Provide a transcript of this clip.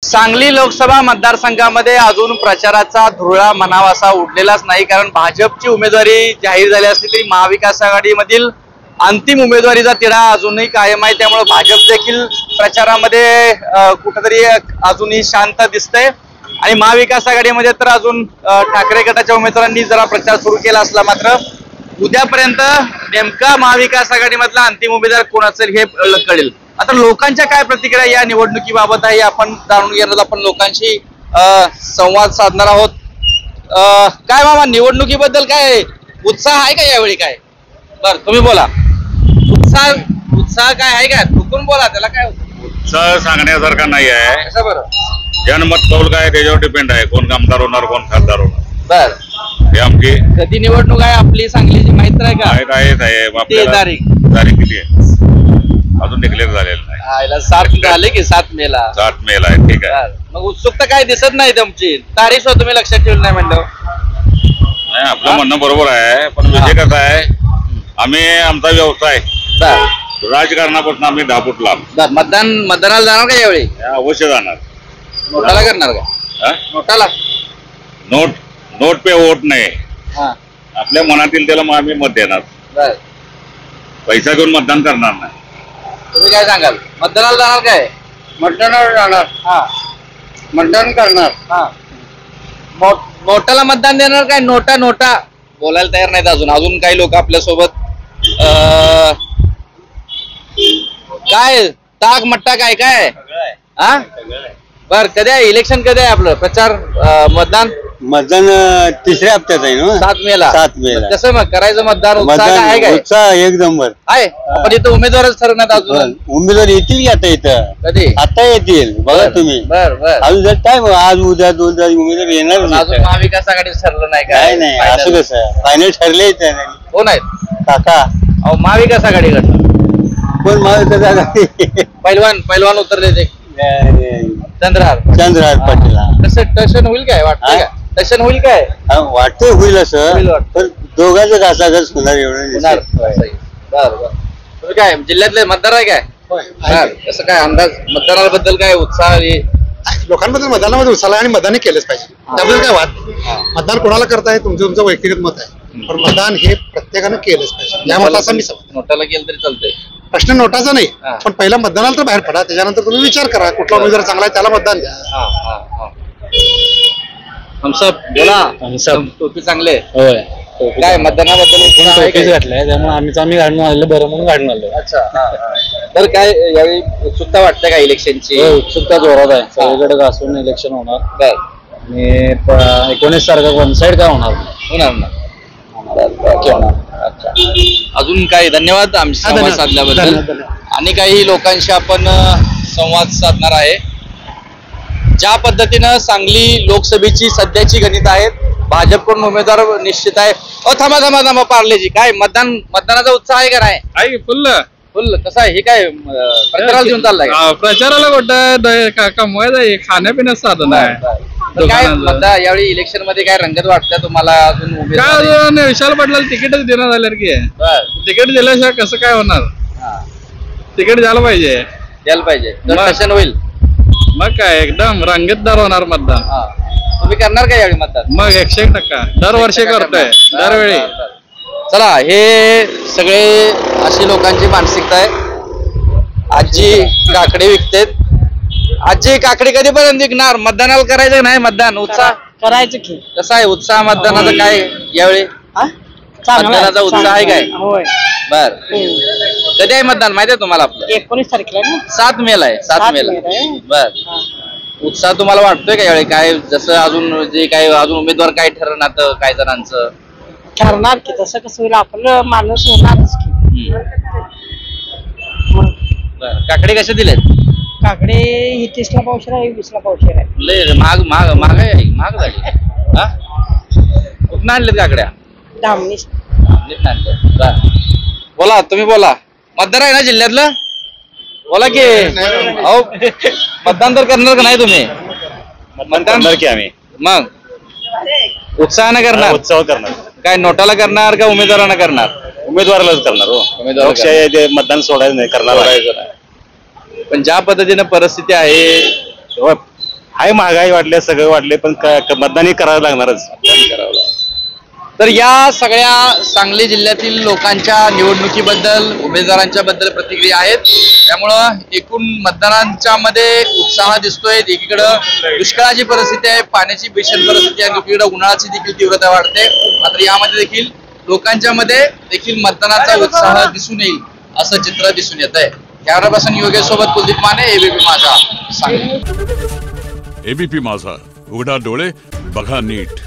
सांगली लोकसभा मतदारसंघामध्ये अजून प्रचाराचा धुरळा म्हणावासा उडलेलाच नाही, कारण भाजपची उमेदवारी जाहीर झाली असली तरी महाविकास आघाडीमधील अंतिम उमेदवारीचा तिढा अजूनही कायम आहे। त्यामुळे भाजप देखील प्रचारामध्ये कुठेतरी अजूनही शांत दिसतंय आणि महाविकास आघाडीमध्ये तर अजून ठाकरे गटाच्या उमेदवारांनी जरा प्रचार सुरू केला असला मात्र उद्यापर्यंत नेमका महाविकास आघाडीमधला अंतिम उमेदवार कोण असेल हे कळेल। आता लोकांच्या काय प्रतिक्रिया या निवडणुकीबाबत आहे आपण जाणून घेणार, आपण लोकांशी संवाद साधणार आहोत। काय मामा, निवडणुकीबद्दल काय उत्साह आहे का यावेळी? काय बर तुम्ही बोला, उत्साह काय आहे का? चुकून बोला, त्याला काय उत्साह सांगण्यासारखा नाही आहे। कसं बरं? जनमत कौल काय त्याच्यावर डिपेंड आहे, कोण आमदार होणार कोण खासदार होणार। बर, हे आमची कधी निवडणूक आहे आपली सांगलीची माहित आहे का? तारीख किती आहे अजून डिक्लेअर झालेलं नाही। 7 झाले की 7 मेला? 7 मेला आहे, ठीक आहे। मग उत्सुकता काय दिसत नाही तुमची? तारीख सुद्धा तुम्ही लक्षात ठेवलं नाही म्हणलं? नाही, आपलं म्हणणं बरोबर आहे, पण विषय कसा आहे, आम्ही आमचा व्यवसाय राजकारणापासून आम्ही 10 फूट लांब। मतदानाला जाणार का यावेळी? अवश्य जाणार। नोटाला करणार का? नोटाला? नोट पे वोट नाही, आपल्या मनातील त्याला मग आम्ही मत देणार, पैसा घेऊन मतदान करणार नाही। तुम्ही काय सांगाल? मतदानाला जाणार काय? मतदानावर जाणार, मतदान करणार। नोटाला मतदान देणार काय? नोटा बोलायला तयार नाहीत अजून काही लोक आपल्या सोबत। काय ताक मट्टा काय काय? बर, कधी आहे इलेक्शन? कधी आहे आपलं प्रचार मतदान 3ऱ्या हप्त्यात आहे ना? 7 मेला। 7 मेला कसं मग करायचं मतदान? उत्साह आहे काय? उत्साह एक नंबर आहे, पण इथं उमेदवारच ठरवण्यात अजून उमेदवार येतील की आता? इथं कधी? आता येतील बघा तुम्ही। बर बर, अजून जर टाइम, आज उद्या 2 दिवस उमेदवार येणार अजून महाविकास आघाडी ठरलं नाही काय? नाही, असं कसं फायनल ठरले? कोण आहेत काका? अहो महाविकास आघाडीकडनं कोण महाविकास आघाडी? पैलवान उतरले ते चंद्रहार पाटील। कसं टशन होईल काय? वाटतं का टशन होईल काय? वाटतंय होईल असं, पण दोघांचं घासाघास होणार एवढं। तुम्ही काय जिल्ह्यातले मतदार आहे काय? कसं काय अंदाज मतदानाबद्दल? काय उत्साह? लोकांबद्दल मतदानामध्ये उत्साह आहे आणि मतदान केलंच पाहिजे, त्याबद्दल काय वाद? मतदान कोणाला करताय तुमचं व्यक्तिगत मत आहे, पण मतदान हे प्रत्येकानं केलंच पाहिजे या मताचा मी समज। नोटाला केलं तरी चालतंय, प्रश्न नोटाचा नाही, पण पहिला मतदानाला तर बाहेर पडा, त्याच्यानंतर तुम्ही विचार करा कुठला उमेदवार चांगला आहे त्याला मतदान द्या। बोला, टोपी चांगले काय मतदानाबद्दल घातलाय त्यामुळे आम्ही घालून आलेलं बरं म्हणून घालून आलो। अच्छा, तर काय यावेळी उत्सुकता वाटते का इलेक्शनची? उत्सुकता जोरात आहे, सगळीकडे घासून इलेक्शन होणार आणि 19 तारखेला वन साइड काय होणार ना? अच्छा, अजून काही धन्यवाद आमची संवाद साधल्याबद्दल। आणि काही लोकांशी आपण संवाद साधणार आहे। ज्या पद्धतीनं सांगली लोकसभेची सध्याची गणित आहेत, भाजपकडून उमेदवार निश्चित आहे। थांबा पार्लेजी, काय मतदानाचा उत्साह आहे का नाही? आहे फुल्ल। कसं आहे हे? काय प्रचाराला घेऊन चाललाय? प्रचाराला कुठं कमवायचं, खाण्यापिण्याचं साधन आहे। काय यावेळी इलेक्शन मध्ये काय रंगत वाटतं तुम्हाला? काय विशाल पाटलाला तिकीटच देण्यात आलं की? तिकीट दिल्याशिवाय कसं काय होणार? तिकीट द्यायला पाहिजे तर होईल। मग काय एकदम रंगतदार होणार मतदान। तुम्ही करणार का यावेळी मतदान? मग 100% दरवर्षी करतोय, दरवेळी। चला, हे सगळे अशी लोकांची मानसिकता आहे। आजी काकडे विकतेत। आजी काकडे कधीपर्यंत विकणार? मतदानाला करायचं नाही? मतदान उत्साह करायचं की? कसा आहे उत्साह मतदानाचा? काय यावेळी मतदानाचा उत्साह आहे काय? बर, कधी आहे मतदान माहिती आहे तुम्हाला? आपलं 19 तारखेला 7 मेला आहे। 7 मेला। बर, उत्साह तुम्हाला वाटतोय का यावेळी? काय जसं अजून जे काय अजून उमेदवार काय ठरणार काय जणांचं ठरणार की? तसं कसं होईल? आपलं माणूस होणारच की। काकडे कसे दिलेत? काकडे ही 30ला पावशेर आहे, 20ला पावशेर आहे। लय महाग झाली। कुठं आणलेत काकड्या? धामणीस आणले। बोला, तुम्ही बोला, मतदार आहे ना जिल्ह्यातलं? बोला की। अहो, मतदान तर करणार का नाही तुम्ही? मतदान करणार की आम्ही? मग उत्साहानं करणार? उत्साह करणार। काय नोटाला करणार का उमेदवारांना करणार? उमेदवारालाच करणार हो, लोकशाही मतदान सोडायचं नाही, करणार. पण ज्या पद्धतीने परिस्थिती आहे हाय महागाई वाढले सगळं वाढले पण मतदानही करावं लागणारच. तर या सगळ्या सांगली जिल्ह्यातील लोकांच्या निवडणुकीबद्दल उमेदवारांच्या बद्दल प्रतिक्रिया आहेत. त्यामुळं एकूण मतदारांच्या मध्ये उत्साह दिसतोय. एकीकडं दुष्काळाची परिस्थिती आहे, पाण्याची भीषण परिस्थिती आहे, दुसरीकडे उन्हाळ्याची देखील तीव्रता वाढते. मात्र यामध्ये देखील लोकांच्या मध्ये देखील मतदानाचा उत्साह दिसून येईल असं चित्र दिसून येत आहे. कॅमेरा पर्सन योगेश सोबत कुलदीप माने, एबीपी माझा, सांगली. एबीपी माझा, उघडा डोळे बघा नीट.